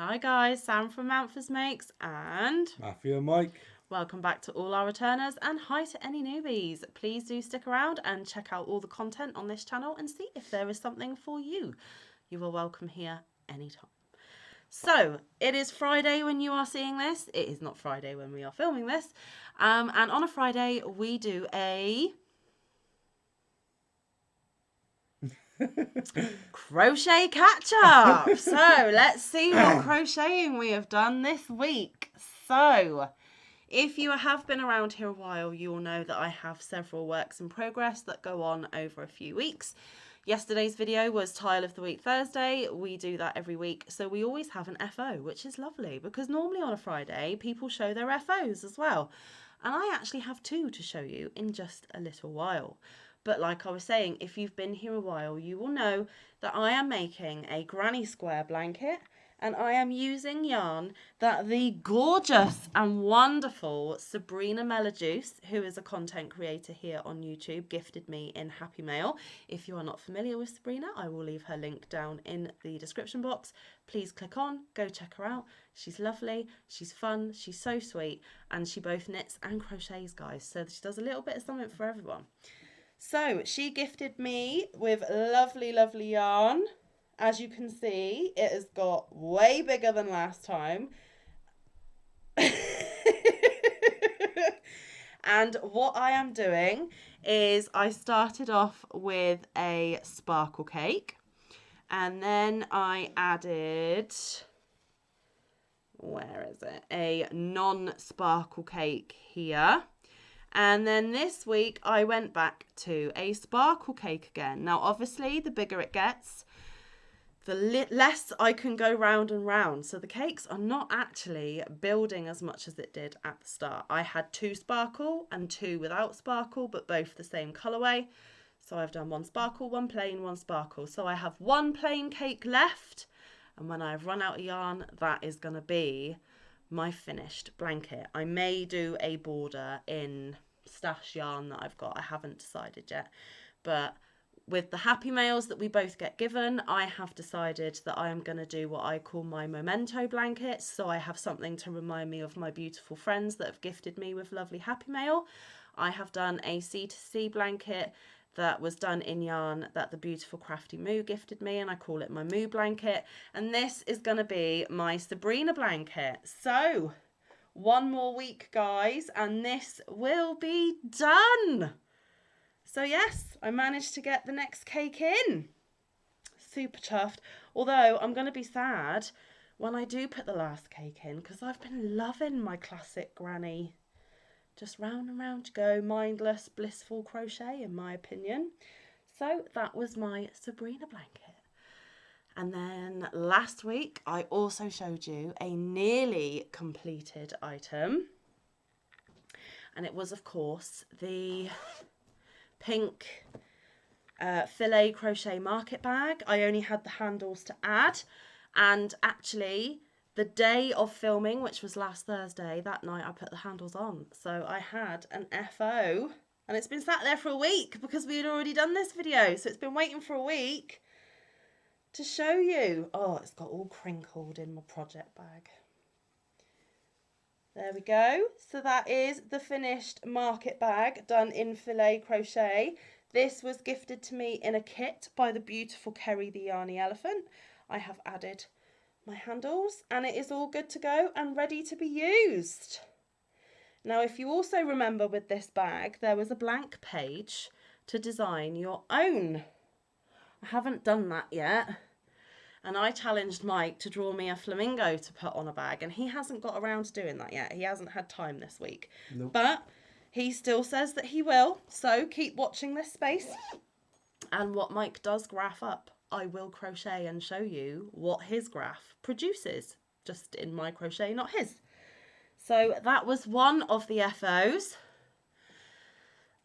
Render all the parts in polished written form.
Hi guys, Sam from Manfa's Makes and Matthew and Mike. welcome back to all our returners and hi to any newbies. Please do stick around and check out all the content on this channel and see if there is something for you. You are welcome here anytime. So, it is Friday when you are seeing this. It is not Friday when we are filming this. And on a Friday, we do a crochet catch up. So, let's see what crocheting we have done this week. So, if you have been around here a while, you will know that I have several works in progress that go on over a few weeks. Yesterday's video was Tile of the Week Thursday. We do that every week. So we always have an FO, which is lovely because normally on a Friday, people show their FOs as well. And I actually have two to show you in just a little while. But like I was saying, if you've been here a while, you will know that I am making a granny square blanket and I am using yarn that the gorgeous and wonderful Sabrina Melajuice, who is a content creator here on YouTube, gifted me in Happy Mail. If you are not familiar with Sabrina, I will leave her link down in the description box. Please click on, go check her out. She's lovely, she's fun, she's so sweet, and she both knits and crochets, guys. So she does a little bit of something for everyone. So she gifted me with lovely, lovely yarn. As you can see, it has got way bigger than last time. And what I am doing is I started off with a sparkle cake. And then I added, where is it? A non-sparkle cake here. And then this week I went back to a sparkle cake again. Now, obviously, the bigger it gets, the less I can go round and round. So the cakes are not actually building as much as it did at the start. I had 2 sparkle and 2 without sparkle, but both the same colourway. So I've done 1 sparkle, 1 plain, 1 sparkle. So I have 1 plain cake left. And when I've run out of yarn, that is going to be my finished blanket. I may do a border in stash yarn that I've got. I haven't decided yet. But with the happy mails that we both get given, I have decided that I am going to do what I call my memento blankets. So I have something to remind me of my beautiful friends that have gifted me with lovely happy mail. I have done a C2C blanket that was done in yarn that the beautiful Crafty Moo gifted me, and I call it my Moo blanket. And this is going to be my Sabrina blanket. So 1 more week, guys, and this will be done. So yes, I managed to get the next cake in. Super chuffed. Although I'm going to be sad when I do put the last cake in because I've been loving my classic granny. Just round and round to go, mindless, blissful crochet in my opinion. So that was my Sabrina blanket. And then last week I also showed you a nearly completed item. And it was, of course, the pink filet crochet market bag. I only had the handles to add, and actually the day of filming, which was last Thursday, that night I put the handles on. So I had an FO, and it's been sat there for a week because we had already done this video. So it's been waiting for a week to show you. Oh, it's got all crinkled in my project bag. There we go. So that is the finished market bag done in filet crochet. This was gifted to me in a kit by the beautiful Kerry the Yarny Elephant. I have added my handles and it is all good to go and ready to be used. Now, if you also remember with this bag, there was a blank page to design your own. I haven't done that yet. And I challenged Mike to draw me a flamingo to put on a bag, and he hasn't got around to doing that yet. He hasn't had time this week. Nope. But he still says that he will, so keep watching this space. And what Mike does graph up, I will crochet and show you what his graph produces, just in my crochet, not his. So that was one of the FOs.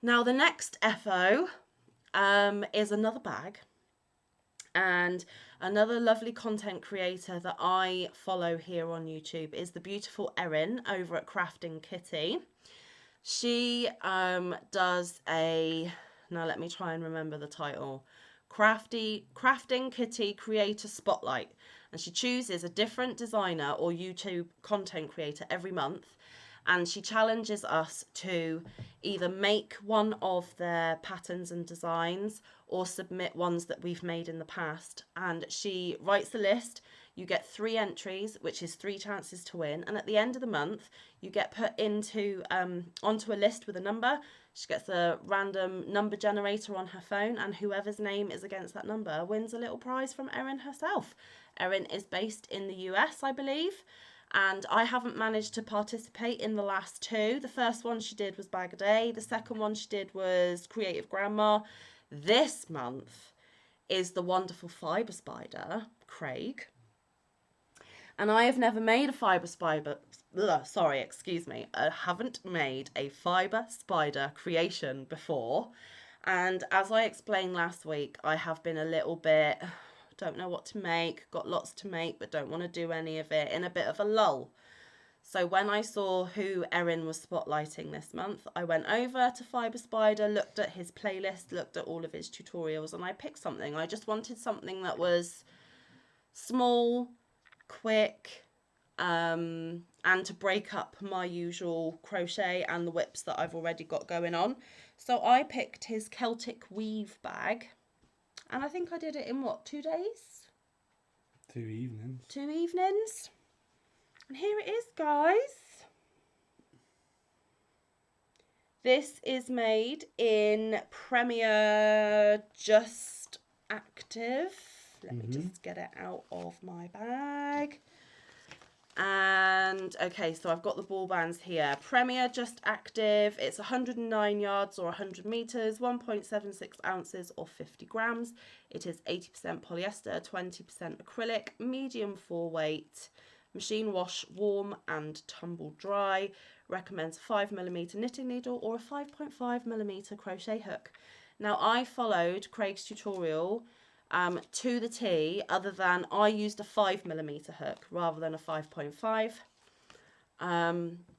Now the next FO is another bag. And another lovely content creator that I follow here on YouTube is the beautiful Erin over at Crafting Kitty. She does a, now let me try and remember the title, Crafting Kitty Creator Spotlight. and she chooses a different designer or YouTube content creator every month, and she challenges us to either make one of their patterns and designs or submit ones that we've made in the past. And she writes the list. You get 3 entries, which is 3 chances to win. And at the end of the month, you get put into onto a list with a number. She gets a random number generator on her phone, and whoever's name is against that number wins a little prize from Erin herself. Erin is based in the US, I believe. And I haven't managed to participate in the last 2. The first one she did was Bag a Day. The second one she did was Creative Grandma. This month is the wonderful fibre spider, Craig. And I have never made a fibre spider. I haven't made a fibre spider creation before. And as I explained last week, I have been a little bit... don't know what to make, got lots to make, but don't want to do any of it, in a bit of a lull. So when I saw who Erin was spotlighting this month, I went over to Fibre Spider, looked at his playlist, looked at all of his tutorials, and I picked something. I just wanted something that was small, quick, and to break up my usual crochet and the whips that I've already got going on. So I picked his Celtic Weave Bag. And I think I did it in, what, 2 days? 2 evenings. 2 evenings. And here it is, guys. This is made in Premier Just Active. Let me just get it out of my bag. And okay, so I've got the ball bands here. Premier Just Active. It's 109 yards or 100 meters, 1.76 ounces or 50 grams. It is 80% polyester, 20% acrylic, medium 4 weight, machine wash, warm and tumble dry. Recommends a 5mm knitting needle or a 5.5mm crochet hook. Now I followed Craig's tutorial to the T, other than I used a 5mm hook rather than a 5.5.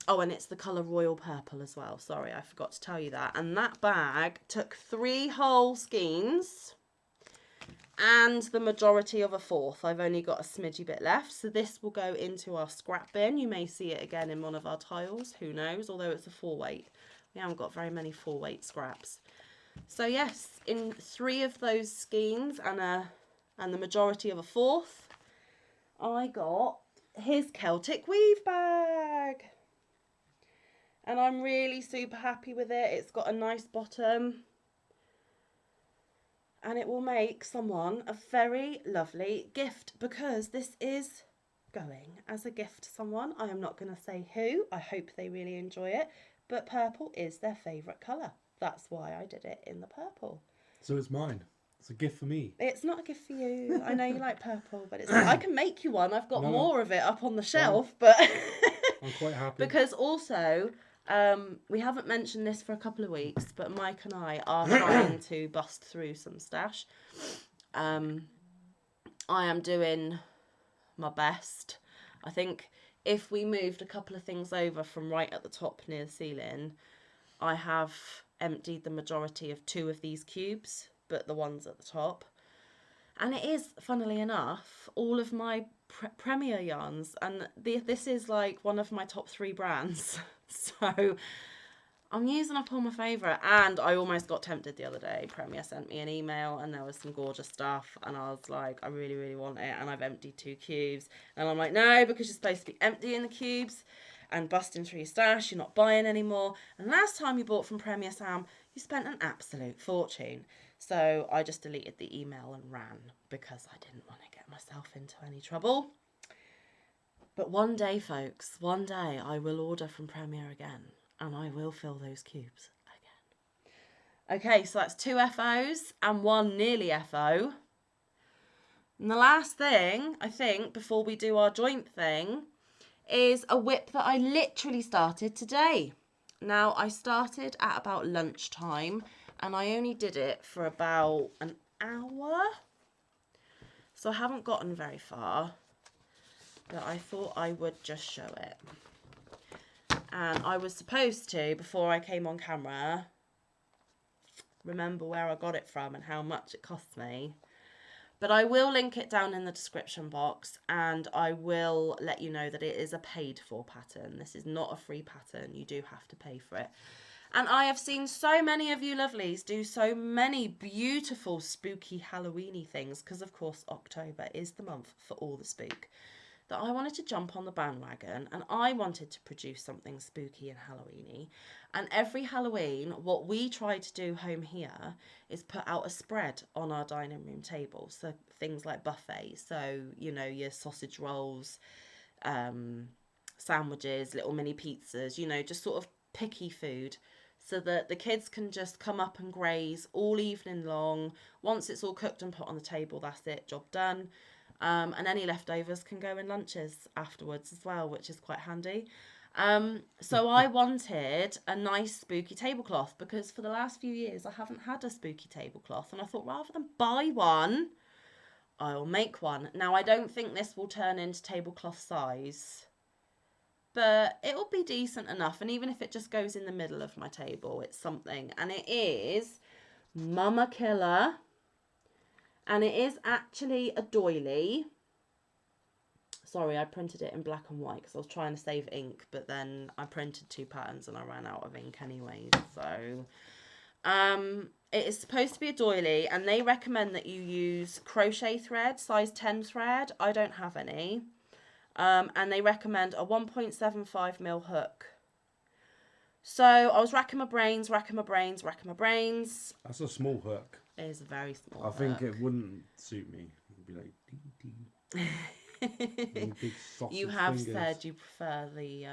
Oh, and it's the colour royal purple as well. Sorry, I forgot to tell you that. And that bag took 3 whole skeins and the majority of a 4th. I've only got a smidgy bit left, so this will go into our scrap bin. You may see it again in one of our tiles, who knows, although it's a 4 weight. We haven't got very many 4 weight scraps. So yes, in 3 of those skeins and the majority of a 4th, I got his Celtic Weave Bag. And I'm really super happy with it. It's got a nice bottom. And it will make someone a very lovely gift, because this is going as a gift to someone. I am not going to say who. I hope they really enjoy it. But purple is their favourite colour. That's why I did it in the purple. So it's mine. It's a gift for me. It's not a gift for you. I know you like purple, but it's I can make you one. I've got more of it up on the shelf, but I'm quite happy. Because also, we haven't mentioned this for a couple of weeks, but Mike and I are trying to bust through some stash. I am doing my best. I think if we moved a couple of things over from right at the top near the ceiling, I have emptied the majority of 2 of these cubes, but the ones at the top. And it is, funnily enough, all of my Premier yarns, and this is like one of my top 3 brands. So I'm using up all my favourite, and I almost got tempted the other day. Premier sent me an email and there was some gorgeous stuff, and I was like, I really, really want it, and I've emptied 2 cubes. And I'm like, no, because you're supposed to be emptying the cubes and busting through your stash, you're not buying anymore. And last time you bought from Premier Sam, you spent an absolute fortune. So I just deleted the email and ran, because I didn't want to get myself into any trouble. But one day, folks, one day I will order from Premier again, and I will fill those cubes again. Okay, so that's 2 FOs and 1 nearly FO. And the last thing, I think, before we do our joint thing, is a whip that I literally started today. Now, I started at about lunchtime, and I only did it for about an hour. So I haven't gotten very far, but I thought I would just show it. And I was supposed to, before I came on camera, remember where I got it from and how much it cost me. But I will link it down in the description box, and I will let you know that it is a paid for pattern. This is not a free pattern. You do have to pay for it. And I have seen so many of you lovelies do so many beautiful spooky Halloweeny things, because of course October is the month for all the spook, that I wanted to jump on the bandwagon, and I wanted to produce something spooky and Halloweeny. And every Halloween, what we try to do home here is put out a spread on our dining room table. So things like buffets, so, you know, your sausage rolls, sandwiches, little mini pizzas, you know, just sort of picky food, so that the kids can just come up and graze all evening long. Once it's all cooked and put on the table, that's it, job done. And any leftovers can go in lunches afterwards as well, which is quite handy. So I wanted a nice spooky tablecloth, because for the last few years I haven't had a spooky tablecloth, and I thought rather than buy one, I'll make one. Now, I don't think this will turn into tablecloth size, but it will be decent enough, and even if it just goes in the middle of my table, it's something. And it is Mama Killer. And it is actually a doily. Sorry, I printed it in black and white because I was trying to save ink, but then I printed 2 patterns and I ran out of ink anyway. So, it is supposed to be a doily, and they recommend that you use crochet thread, size 10 thread. I don't have any. And they recommend a 1.75mm hook. So I was racking my brains. That's a small hook. It is a very small I hook. think it wouldn't suit me. It'd be like, dee, dee. Big sausage You have fingers. said you prefer the,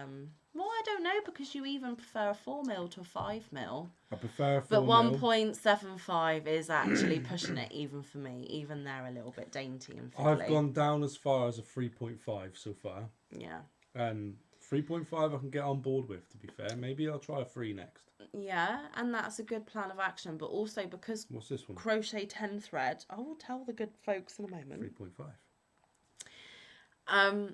well, I don't know, because you even prefer a 4mm to a 5mm. I prefer a 4mm. But 1.75 is actually pushing it even for me. Even they're a little bit dainty and fiddly. I've gone down as far as a 3.5 so far. Yeah. And 3.5 I can get on board with, to be fair. Maybe I'll try a 3 next. Yeah, and that's a good plan of action. But also because What's this one? crochet 10 thread, I will tell the good folks in a moment. 3.5.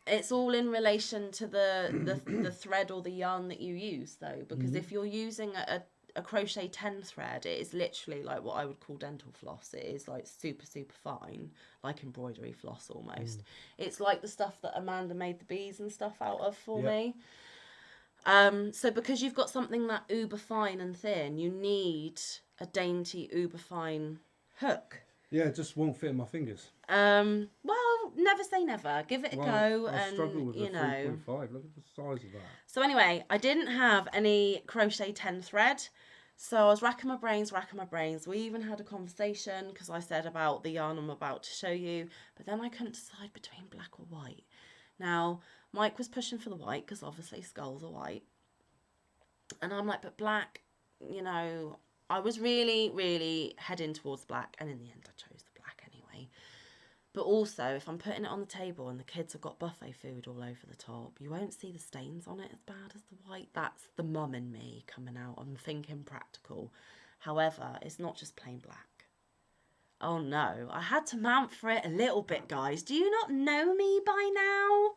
It's all in relation to the thread or the yarn that you use, though, because if you're using a crochet 10 thread, it is literally like what I would call dental floss. It is like super fine, like embroidery floss almost. It's like the stuff that Amanda made the bees and stuff out of for me. So because you've got something that uber fine and thin, you need a dainty uber fine hook. Yeah, it just won't fit in my fingers. Well, never say never. Give it a go, I struggle with you a know. 3.5. Look at the size of that. So anyway, I didn't have any crochet 10 thread, so I was racking my brains. We even had a conversation because I said about the yarn I'm about to show you, but then I couldn't decide between black or white. Now, Mike was pushing for the white because obviously skulls are white, and I'm like, but black, you know, I was really heading towards black, and in the end I chose the black anyway. But also, if I'm putting it on the table and the kids have got buffet food all over the top, you won't see the stains on it as bad as the white. That's the mum in me coming out. I'm thinking practical. However, it's not just plain black. Oh no, I had to Manfa it a little bit, guys. Do you not know me by now?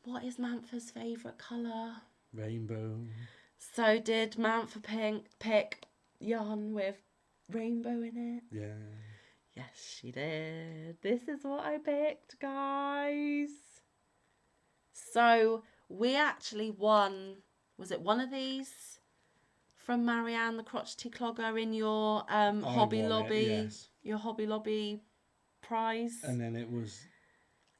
What is Manfa's favourite colour? Rainbow. So did Manfa pick yarn with rainbow in it? Yeah. Yes, she did. This is what I picked, guys. So we actually won, was it one of these from Marianne the Crotchety Clogger in your Hobby Lobby? Yes. Your Hobby Lobby prize. And then it was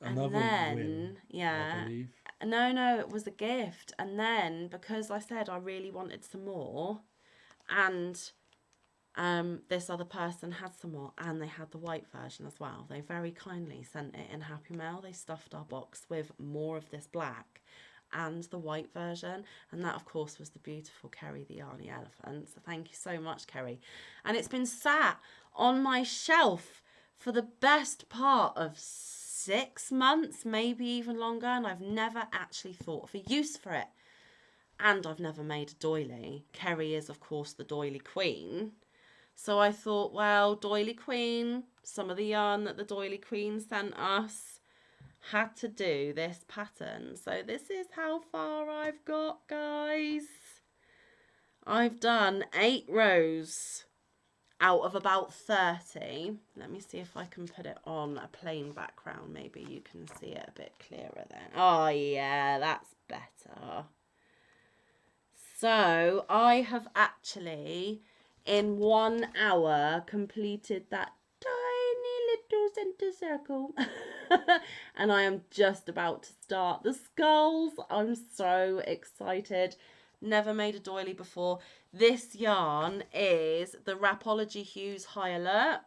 another win, yeah. I believe. No, it was a gift. And then because I said I really wanted some more, and this other person had some more, and they had the white version as well. They very kindly sent it in Happy Mail. They stuffed our box with more of this black and the white version, and that of course was the beautiful Kerry the Yarny Elephant. So thank you so much, Kerry. And it's been sat on my shelf for the best part of 6 months, maybe even longer, and I've never actually thought of a use for it. And I've never made a doily. Kerry is of course the Doily Queen. So I thought, well, Doily Queen, some of the yarn that the Doily Queen sent us, had to do this pattern. So this is how far I've got, guys. I've done 8 rows out of about 30. Let me see if I can put it on a plain background. Maybe you can see it a bit clearer then. Oh yeah, that's better. So I have actually in 1 hour completed that tiny little center circle. And I am just about to start the skulls. I'm so excited. Never made a doily before. This yarn is the Rapology Hues High Alert.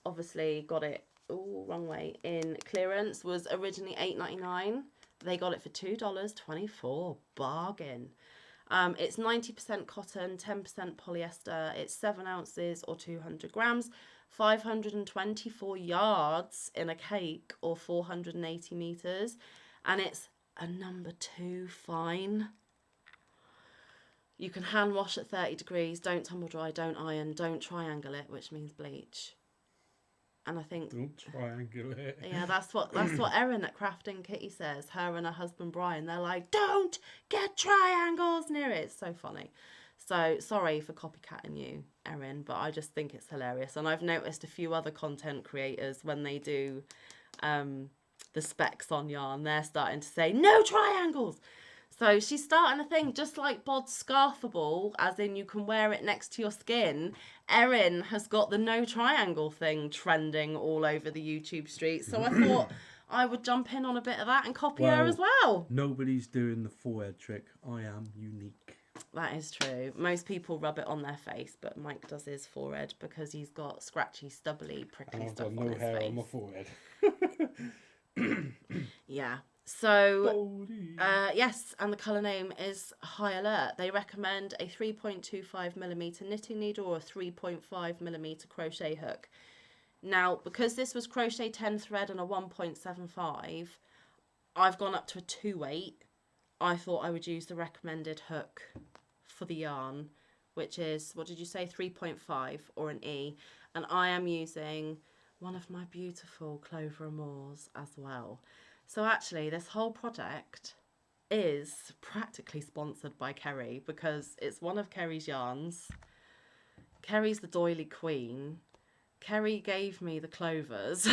Obviously got it wrong way in clearance. Was originally $8.99. They got it for $2.24. Bargain. It's 90% cotton, 10% polyester. It's 7 ounces or 200 grams, 524 yards in a cake or 480 meters. And it's a number 2 fine. You can hand wash at 30 degrees. Don't tumble dry, don't iron, don't triangle it, which means bleach. And I think Don't triangle it. Yeah, that's what Erin at Crafting Kitty says. Her and her husband Brian, they're like, don't get triangles near it. It's so funny. So sorry for copycatting you, Erin, but I just think it's hilarious. And I've noticed a few other content creators when they do the specs on yarn, they're starting to say no triangles. So she's starting a thing just like Bod's Scarfable, as in you can wear it next to your skin. Erin has got the no triangle thing trending all over the YouTube streets. So I thought I would jump in on a bit of that and copy her as well. Nobody's doing the forehead trick. I am unique. That is true. Most people rub it on their face, but Mike does his forehead because he's got scratchy, stubbly, prickly stuff on his face. I've got no hair on my forehead. Yeah. So, yes, and the colour name is High Alert. They recommend a 3.25mm knitting needle or a 3.5mm crochet hook. Now, because this was crochet 10 thread and a 1.75, I've gone up to a 2/8. I thought I would use the recommended hook for the yarn, which is, what did you say, 3.5 or an E. And I am using one of my beautiful Clover Amours as well. So actually, this whole project is practically sponsored by Kerry because it's one of Kerry's yarns. Kerry's the Doily Queen. Kerry gave me the clovers.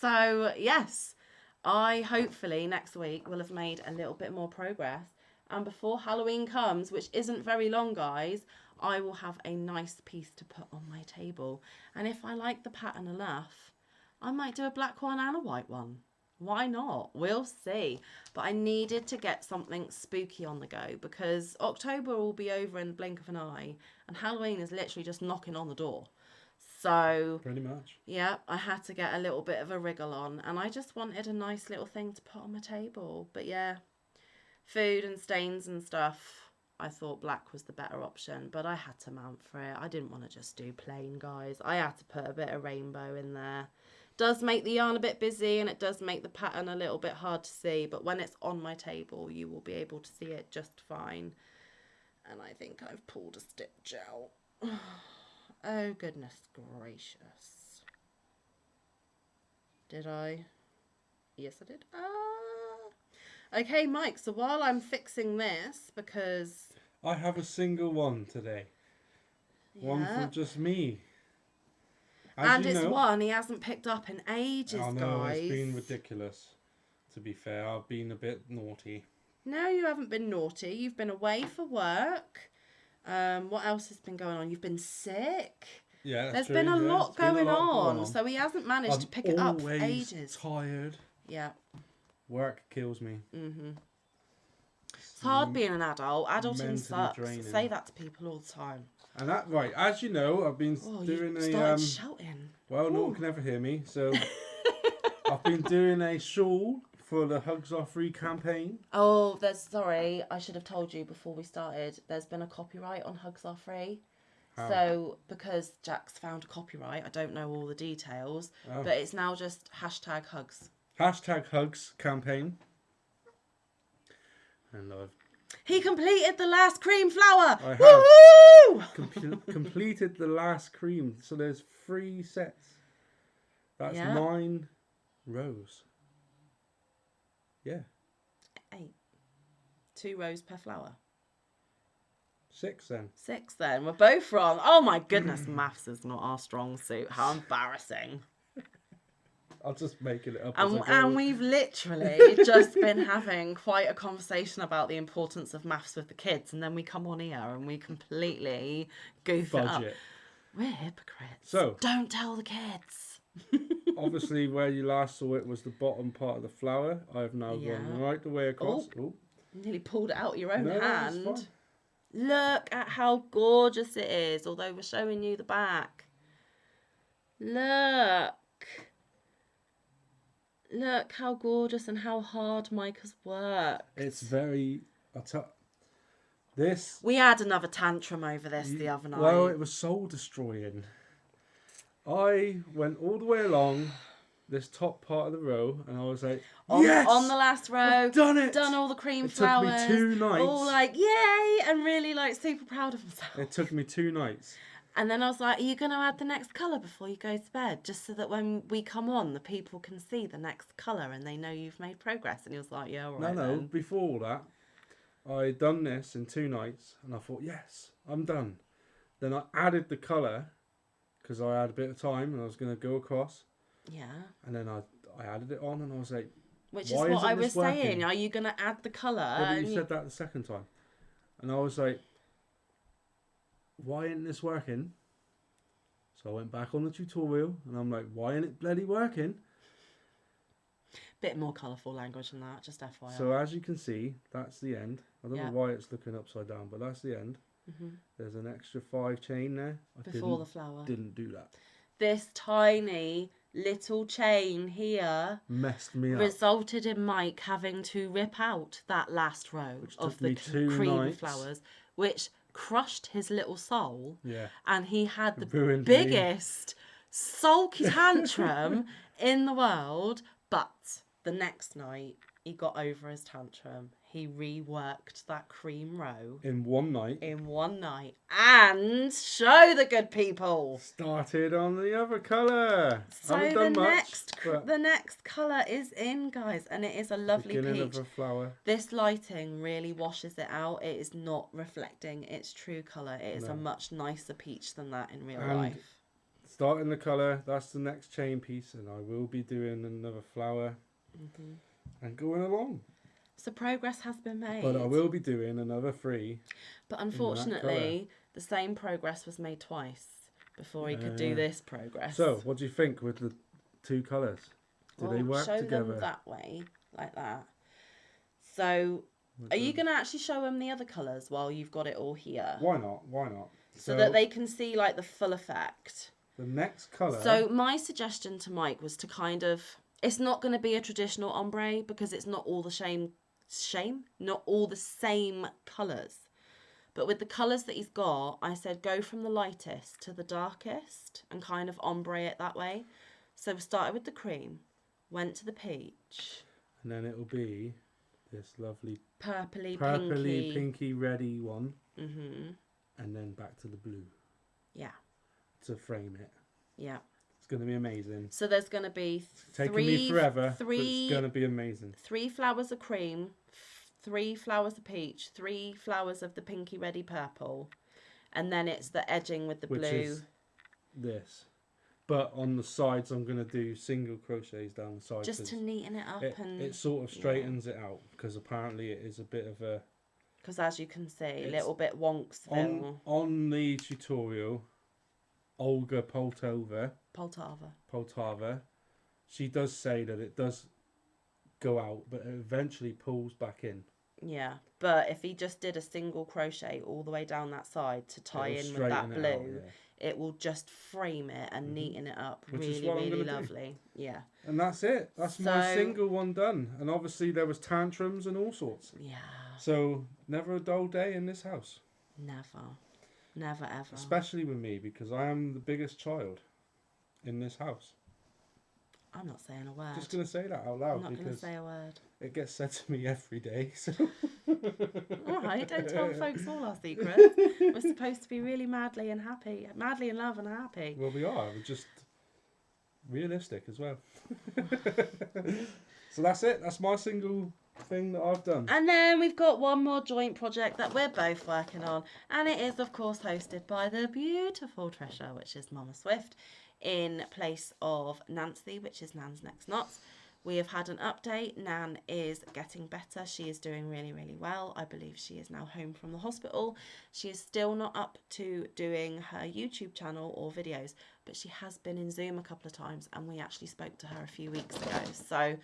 So, yes, I hopefully next week will have made a little bit more progress. And before Halloween comes, which isn't very long, guys, I will have a nice piece to put on my table. And if I like the pattern enough, I might do a black one and a white one. Why not? We'll see. But I needed to get something spooky on the go because October will be over in the blink of an eye and Halloween is literally just knocking on the door. So, pretty much. Yeah, I had to get a little bit of a wriggle on and I just wanted a nice little thing to put on my table. But yeah, food and stains and stuff, I thought black was the better option, but I had to mount for it. I didn't want to just do plain, guys. I had to put a bit of rainbow in there. Does make the yarn a bit busy and it does make the pattern a little bit hard to see, but when it's on my table you will be able to see it just fine. And I think I've pulled a stitch out. Oh goodness gracious. Did I? Yes I did. Okay Mike, so while I'm fixing this, because I have a single one today. One for just me. And it's one he hasn't picked up in ages, I know, guys. it's been ridiculous. To be fair, I've been a bit naughty. No, you haven't been naughty. You've been away for work. What else has been going on? You've been sick. Yeah, There's been a lot going on. So he hasn't managed to pick it up for ages. Tired. Yeah. Work kills me. It's hard being an adult. Adulting sucks. Draining. Say that to people all the time. And that, right, as you know, I've been doing you started shouting. Well, no one can ever hear me, so I've been doing a shawl for the Hugs Are Free campaign. Oh, sorry, I should have told you before we started. There's been a copyright on Hugs Are Free. How? So, because Jack's found a copyright, I don't know all the details, but it's now just #hugs. #hugs campaign. And he completed the last cream flower. I have completed the last cream. So there's 3 sets. That's 9 rows. Yeah. 8. 2 rows per flower. 6 then. 6 then. We're both wrong. Oh my goodness, maths is not our strong suit. How embarrassing. I'll just making it up as I go. And we've literally just been having quite a conversation about the importance of maths with the kids, and then we come on here and we completely goof it up. We're hypocrites. So don't tell the kids. Obviously, where you last saw it was the bottom part of the flower. I've now gone right the way across. Oh, nearly pulled it out of your own hand. Look at how gorgeous it is, although we're showing you the back. Look. Look how gorgeous and how hard Mike has worked. It's very... This... We had another tantrum over this the other night. Well, it was soul destroying. I went all the way along this top part of the row and I was like, yes! On the last row. I've done it! Done all the cream flowers. It took me 2 nights. All like, yay! And really like super proud of himself. It took me 2 nights. And then I was like, are you going to add the next colour before you go to bed? Just so that when we come on, the people can see the next colour and they know you've made progress. And he was like, yeah, all right. No, before all that, I'd done this in 2 nights and I thought, yes, I'm done. Then I added the colour because I had a bit of time and I was going to go across. Yeah. And then I added it on and I was like, which is what I was saying. Are you going to add the colour? Yeah, but you said that the second time. And I was like, why isn't this working? So I went back on the tutorial and I'm like, why isn't it bloody working? Bit more colourful language than that, just FYI. So as you can see, that's the end. I don't know why it's looking upside down, but that's the end. There's an extra 5 chain there. Before the flower. Didn't do that. This tiny little chain here messed me up. Resulted in Mike having to rip out that last row of the cream flowers, which crushed his little soul. Yeah. And he had the biggest sulky tantrum in the world. But the next night, he got over his tantrum. He reworked that cream row. In 1 night. In 1 night. And show the good people. Started on the other colour. So the next colour is in, guys. And it is a lovely Beginning peach. Of a flower. This lighting really washes it out. It is not reflecting its true colour. It is a much nicer peach than that in real life. Starting the colour, that's the next chain piece. And I will be doing another flower. And going along. So progress has been made. But I will be doing another 3. But unfortunately, the same progress was made twice before he could do this progress. So, what do you think with the 2 colours? Do they work together? Show them that way, like that. So, are you going to actually show them the other colours while you've got it all here? Why not? Why not? So that they can see like the full effect. The next colour... So, my suggestion to Mike was to kind of... It's not going to be a traditional ombre because it's not all the not all the same colours. But with the colours that he's got, I said go from the lightest to the darkest and kind of ombre it that way. So we started with the cream, went to the peach. And then it'll be this lovely purpley pinky reddy one. And then back to the blue. Yeah. To frame it. Yeah. It's going to be amazing. So there's going to be taking me forever, but it's going to be amazing. 3 flowers of cream, 3 flowers of peach, 3 flowers of the pinky reddy purple, and then it's the edging with the blue. Which is this. But on the sides, I'm going to do single crochets down the sides. Just to neaten it up. It sort of straightens it out, because apparently it is a bit of a... Because as you can see, a little bit wonksville. On the tutorial... Olga Poltava, she does say that it does go out, but it eventually pulls back in. Yeah, but if he just did a single crochet all the way down that side to tie in with that blue, it will just frame it and neaten it up. Which really, really lovely. Yeah. And that's it. That's my single one done. And obviously there was tantrums and all sorts. Yeah. So never a dull day in this house. Never ever. Especially with me, because I am the biggest child in this house. I'm not saying a word. Just going to say that out loud. I'm not going to say a word. It gets said to me every day. So. All right, don't tell folks all our secrets. We're supposed to be really madly in love and happy. Well, we are. We're just realistic as well. So that's it. That's my single thing that I've done. And then we've got one more joint project that we're both working on, and it is of course hosted by the beautiful Trisha, which is Mama Swift, in place of Nancy, which is Nan's Next Knots. We have had an update. Nan is getting better. She is doing really, really well. I believe she is now home from the hospital. She is still not up to doing her YouTube channel or videos, but she has been in Zoom a couple of times, and we actually spoke to her a few weeks ago. So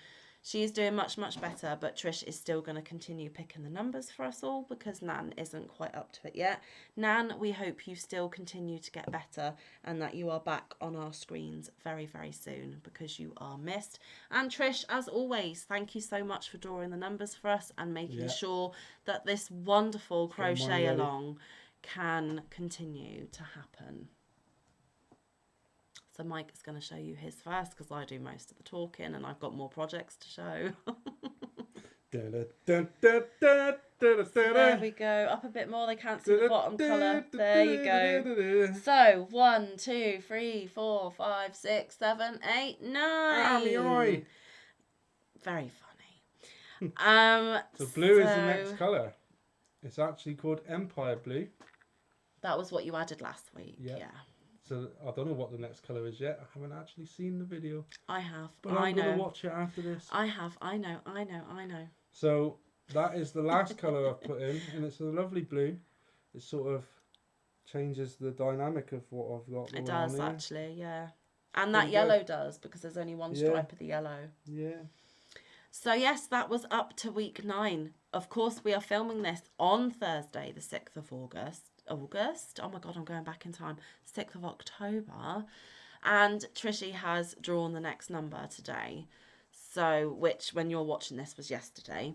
she is doing much, much better, but Trish is still going to continue picking the numbers for us all because Nan isn't quite up to it yet. Nan, we hope you still continue to get better and that you are back on our screens very, very soon because you are missed. And Trish, as always, thank you so much for drawing the numbers for us and making sure that this wonderful crochet along can continue to happen. So Mike is going to show you his first because I do most of the talking and I've got more projects to show. There we go. Up a bit more. They can't see the bottom colour. There you go. So 1, 2, 3, 4, 5, 6, 7, 8, 9. Very funny. So blue is the next colour. It's actually called Empire Blue. That was what you added last week. Yeah. So I don't know what the next colour is yet. I haven't actually seen the video. I have. But I'm going to watch it after this. I have. I know. So that is the last colour I've put in, and it's a lovely blue. It sort of changes the dynamic of what I've got. It does actually, yeah. And that yellow does, because there's only one stripe of the yellow. Yeah. So yes, that was up to week 9. Of course, we are filming this on Thursday, the 6th of August. Oh my God, I'm going back in time. 6th of October. And Trishy has drawn the next number today. So, which when you're watching this was yesterday.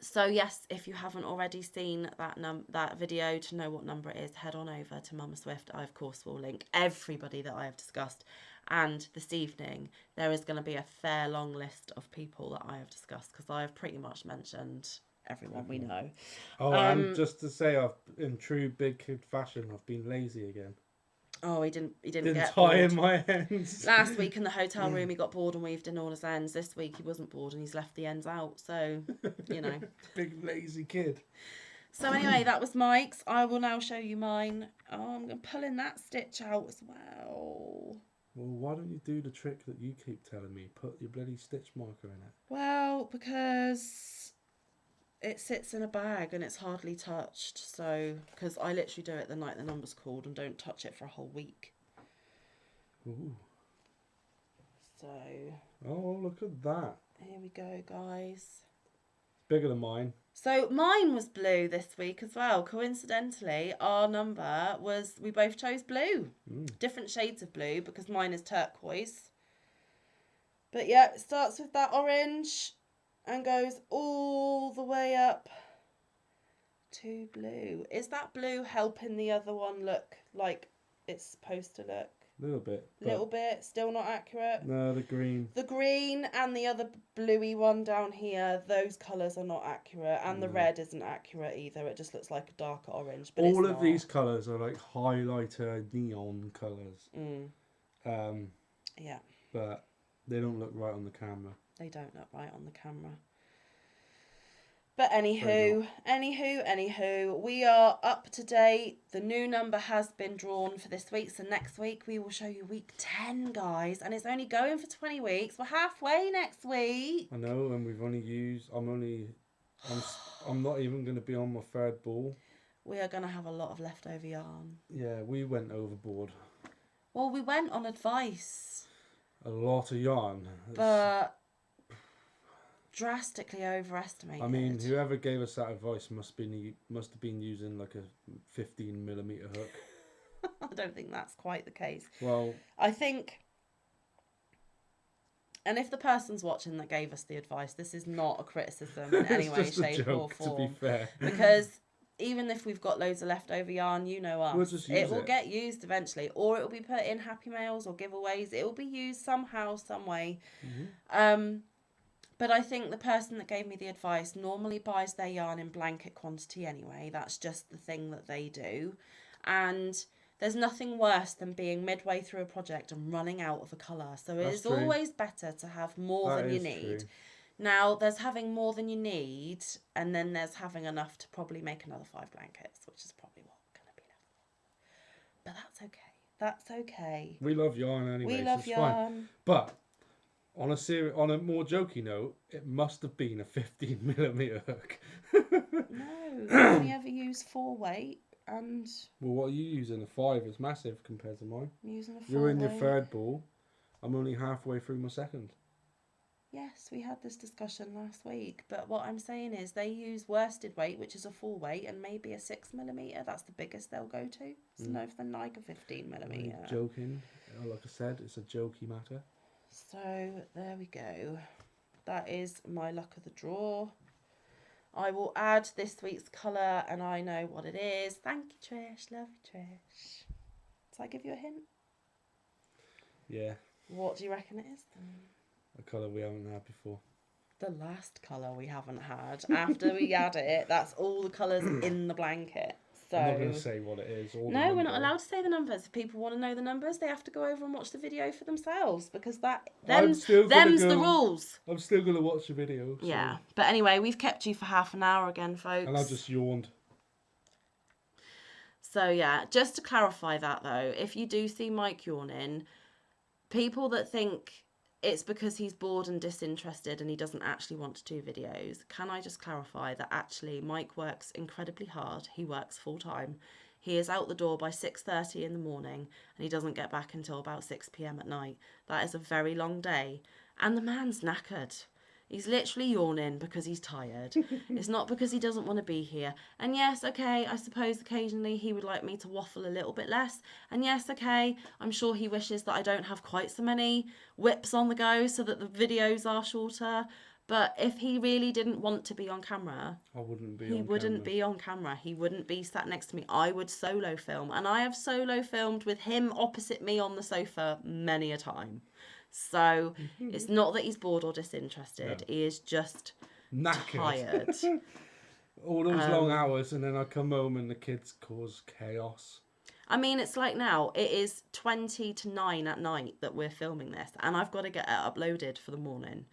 So yes, if you haven't already seen that video to know what number it is, head on over to Mama Swift. I, of course, will link everybody that I have discussed. And this evening, there is going to be a fair long list of people that I have discussed because I have pretty much mentioned everyone we know. Oh, and just to say, in true big kid fashion, I've been lazy again. Oh, he didn't get tie bored. in my ends. Last week in the hotel room, he got bored and weaved in all his ends. This week, he wasn't bored and he's left the ends out. So, you know. Big lazy kid. So anyway, that was Mike's. I will now show you mine. Oh, I'm pulling that stitch out as well. Well, why don't you do the trick that you keep telling me? Put your bloody stitch marker in it. Well, because it sits in a bag and it's hardly touched. So, because I literally do it the night the number's called and don't touch it for a whole week. Ooh. So. Oh, look at that. Here we go, guys. It's bigger than mine. So mine was blue this week as well. Coincidentally, our number was, we both chose blue. Different shades of blue because mine is turquoise. But yeah, it starts with that orange and goes all the way up to blue. Is that blue helping the other one look like it's supposed to look? A little bit. Little bit, still not accurate. No, the green. The green and the other bluey one down here, those colours are not accurate. And the red isn't accurate either. It just looks like a darker orange. But all of these colours are like highlighter neon colours. Yeah. But they don't look right on the camera. They don't look right on the camera. But anywho, we are up to date. The new number has been drawn for this week. So next week we will show you week 10, guys. And it's only going for 20 weeks. We're halfway next week. I know, and we've only used, I'm not even going to be on my 3rd ball. We are going to have a lot of leftover yarn. Yeah, we went overboard. Well, we went on advice. A lot of yarn. But drastically overestimated. I mean, whoever gave us that advice must have been using like a 15mm hook. I don't think that's quite the case. Well, I think, and if the person's watching that gave us the advice, this is not a criticism in any way, shape or form. To be fair. Because even if we've got loads of leftover yarn, you know us, we'll just use it will get used eventually, or it will be put in happy mails or giveaways. It will be used somehow, some way. But I think the person that gave me the advice normally buys their yarn in blanket quantity anyway. That's just the thing that they do. And there's nothing worse than being midway through a project and running out of a colour. So it is always better to have more than you need. Now, there's having more than you need, and then there's having enough to probably make another 5 blankets, which is probably what's going to be left. But that's okay. That's okay. We love yarn anyway, We love so it's yarn. fine. But on a more jokey note, it must have been a 15mm hook. No, I only ever use 4 weight, and Well, what are you using? A 5 is massive compared to mine. I'm using a 4 You're in your weight. third ball. I'm only halfway through my second. Yes, we had this discussion last week, but what I'm saying is they use worsted weight, which is a 4 weight, and maybe a 6mm. That's the biggest they'll go to. It's no than like a 15mm. I'm joking. Like I said, it's a jokey matter. So there we go. That is my luck of the draw. I will add this week's colour, and I know what it is. Thank you, Trish. Love you, Trish. Did I give you a hint? Yeah. What do you reckon it is? A colour we haven't had before. The last colour we haven't had. After we add it, that's all the colours in the blanket. So I'm not going to say what it is. Or no, we're not allowed to say the numbers. If people want to know the numbers, they have to go over and watch the video for themselves, because them's the rules. I'm still going to watch the video. So. Yeah. But anyway, we've kept you for half an hour again, folks. And I just yawned. So yeah, just to clarify that though, if you do see Mike yawning, people that think it's because he's bored and disinterested and he doesn't actually want to do videos, can I just clarify that actually Mike works incredibly hard. He works full time. He is out the door by 6:30 in the morning and he doesn't get back until about 6 p.m. at night. That is a very long day. And the man's knackered. He's literally yawning because he's tired. It's not because he doesn't want to be here. And yes, okay, I suppose occasionally he would like me to waffle a little bit less. And yes, okay, I'm sure he wishes that I don't have quite so many whips on the go so that the videos are shorter. But if he really didn't want to be on camera, he wouldn't be on camera. He wouldn't be sat next to me. I would solo film. And I have solo filmed with him opposite me on the sofa many a time. So it's not that he's bored or disinterested. No. He is just tired. All those long hours, and then I come home and the kids cause chaos. I mean, it's like now, it is 20 to 9 at night that we're filming this, and I've got to get it uploaded for the morning.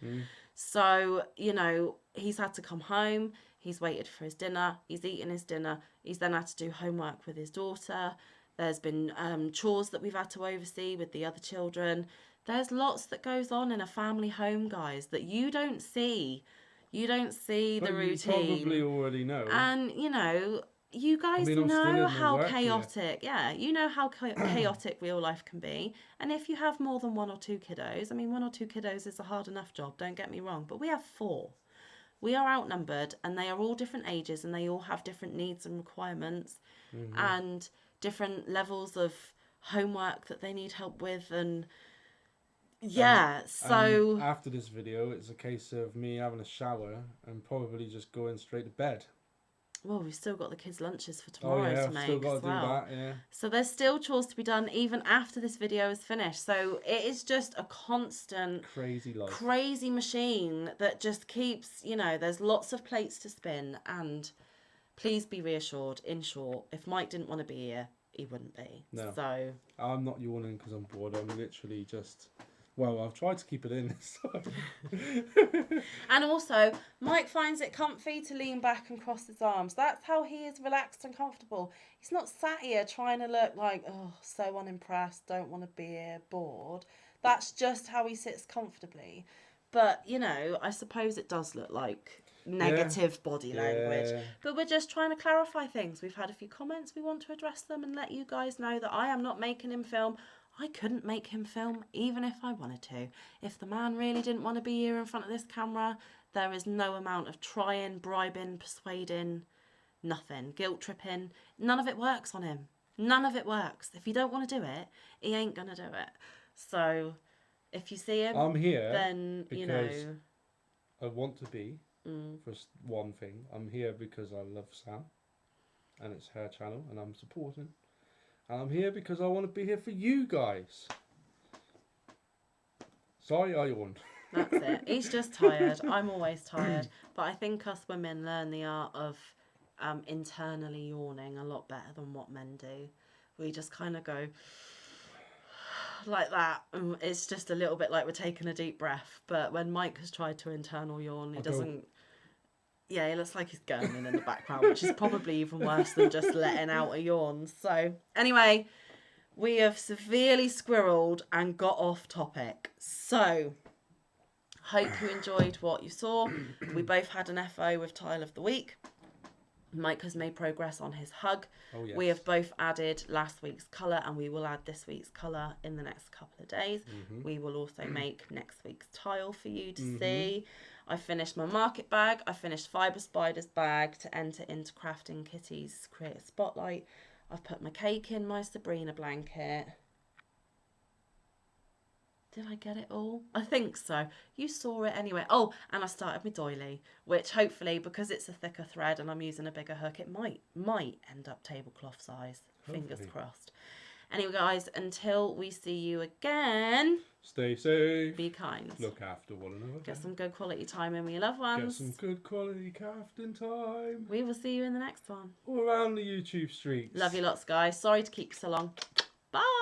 So, you know, he's had to come home, he's waited for his dinner, he's eaten his dinner, he's then had to do homework with his daughter. There's been chores that we've had to oversee with the other children. There's lots that goes on in a family home, guys, that you don't see. You don't see the routine. You probably already know. And, you know, you guys know how chaotic, you know how chaotic real life can be. And if you have more than 1 or 2 kiddos, I mean, 1 or 2 kiddos is a hard enough job, don't get me wrong, but we have 4. We are outnumbered, and they are all different ages, and they all have different needs and requirements, and different levels of homework that they need help with, and so after this video, it's a case of me having a shower and probably just going straight to bed. Well, we've still got the kids' lunches for tomorrow to make. Still got to do that, yeah. So there's still chores to be done even after this video is finished. So it is just a constant crazy life, crazy machine that just keeps, you know, there's lots of plates to spin. And please be reassured, in short, if Mike didn't want to be here, he wouldn't be. No. So I'm not yawning because I'm bored. I'm literally just... Well, I've tried to keep it in this time. And also, Mike finds it comfy to lean back and cross his arms. That's how he is relaxed and comfortable. He's not sat here trying to look like, oh, so unimpressed, don't want to be here, bored. That's just how he sits comfortably. But, you know, I suppose it does look like negative body language. But we're just trying to clarify things. We've had a few comments. We want to address them and let you guys know that I am not making him film. I couldn't make him film even if I wanted to. If the man really didn't want to be here in front of this camera, there is no amount of trying, bribing, persuading, nothing. Guilt tripping. None of it works on him. None of it works. If you don't want to do it, he ain't going to do it. So if you see him, I'm here then, you know. I want to be, for one thing. I'm here because I love Sam and it's her channel and I'm supporting. And I'm here because I want to be here for you guys. Sorry, I yawned. That's it. He's just tired. I'm always tired. But I think us women learn the art of internally yawning a lot better than what men do. We just kind of go, like that. It's just a little bit like we're taking a deep breath. But when Mike has tried to internal yawn, he doesn't. Yeah, he looks like he's gurning in the background, which is probably even worse than just letting out a yawn. So anyway, we have severely squirreled and got off topic. So hope you enjoyed what you saw. We both had an FO with Tile of the Week. Mike has made progress on his hug. Oh, yes. We have both added last week's colour and we will add this week's colour in the next couple of days. We will also make next week's tile for you to see. I finished my market bag. I finished Fibre Spider's bag to enter into Crafting Kitty's Create a Spotlight. I've put my cake in my Sabrina blanket. Did I get it all? I think so. You saw it anyway. Oh, and I started my doily, which hopefully, because it's a thicker thread and I'm using a bigger hook, it might end up tablecloth size. Fingers crossed. Anyway, guys, until we see you again, stay safe. Be kind. Look after one another. Get some good quality time in with your loved ones. Get some good quality crafting time. We will see you in the next one. All around the YouTube streets. Love you lots, guys. Sorry to keep you so long. Bye.